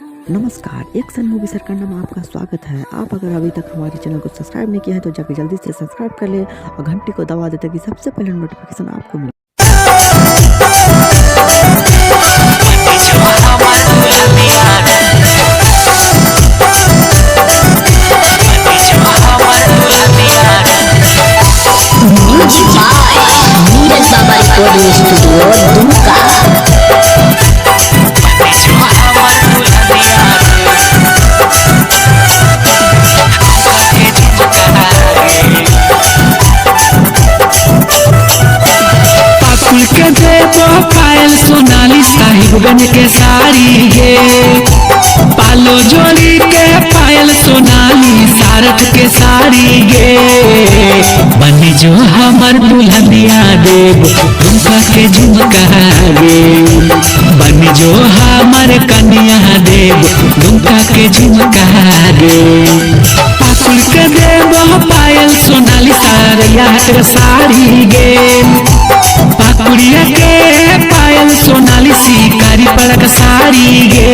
नमस्कार, action movie Sarkanda में आपका स्वागत है। आप अगर अभी तक हमारे चैनल को सब्सक्राइब नहीं किया है तो जाकर जल्दी से सब्सक्राइब कर ले और घंटी को दबा दे ताकि सबसे पहले नोटिफिकेशन आपको मिले। नीरज बाबा रिकॉर्डिंग स्टूडियो दुमका। के देवो पायल सोनाली साहिबगंज के साड़ी गे, पालो जोड़ी के पायल सोनाली सारथ के साड़ी गे। बनी जो हमर दुल्हनिया देव झुमका के झुमका गे, बनी जो हमर कन्या देव झुमका के झुमका गे। पाकुल के देवो पायल सोनाली सारिया के साड़ी गे, पाकुड़िया के पायल सोनाली शिकारी पड़क साड़ी गे।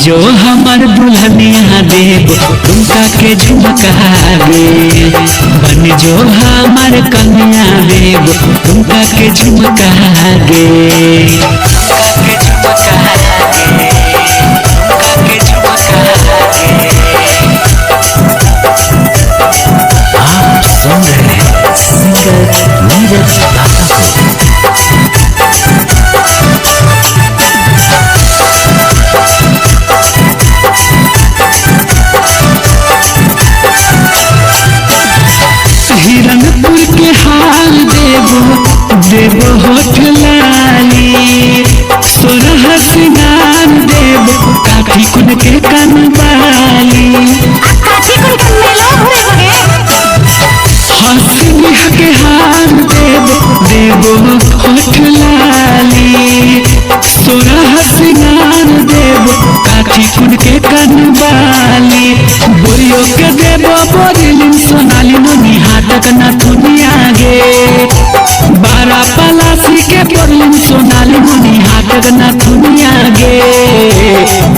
जो हमर दुल्हनिया देव झुमका के झुमका गे, बन जो हमर कन्या देव झुमका के झुमका गे। आप सुन रहे हैं सिंगर नीरज बाबा को। हिरनपुर के हाल देवो होठ लाली, सोरह सिंगार देवो काठी कुन के कनवाली। हंसिया के हाल देवो होठ लाली, सोरह सिंगार देवो काठी कुन के कनवाली। बोरियो के देवो बोरिलिन सोनाली मुनि हाटक न दुनिया गे, बारा पलासी के बोरिलिन सोनाली मुनि हाटक न दुनिया गे।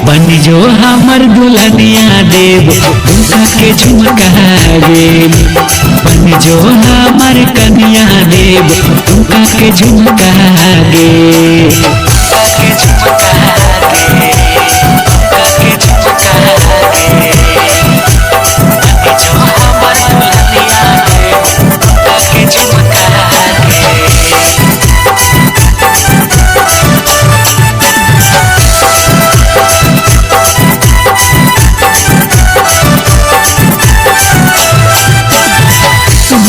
बनी जो हमर दुल्हनिया देव झुमका के झुमका गे, बनी जो हमर कन्या देव झुमका के झुमका गे।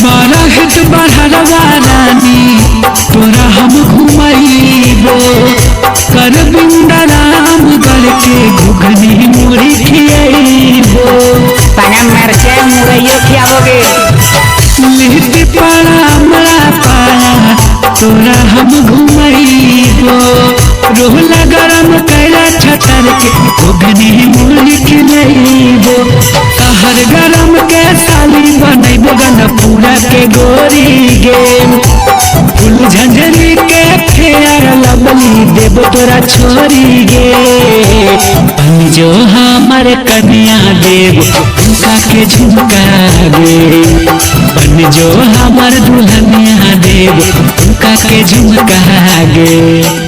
बारा हित बढ़वा रानी तोरा हम घुमैबो, कर बिंदा रामगढ़ के घुघनी मुड़ी खियैबो। पाना मरचा मुरैयो खियाओगे। लिट्टी पाड़ा हमरा पाड़ा तोरा हम घुमैबो, रोहला गरम कैला छतर के घुघनी मुड़ी खियैबो। सहर गरम के साली बनैबो गनपुरा के गोरी गे, फूल झंझरी के फेयर लवली देव तोरा छोरी गे। बन जो हमर कन्या देव झुमका के झुमका गे, बन जो हमर दुल्हनिया देव झुमका के झुमका गे।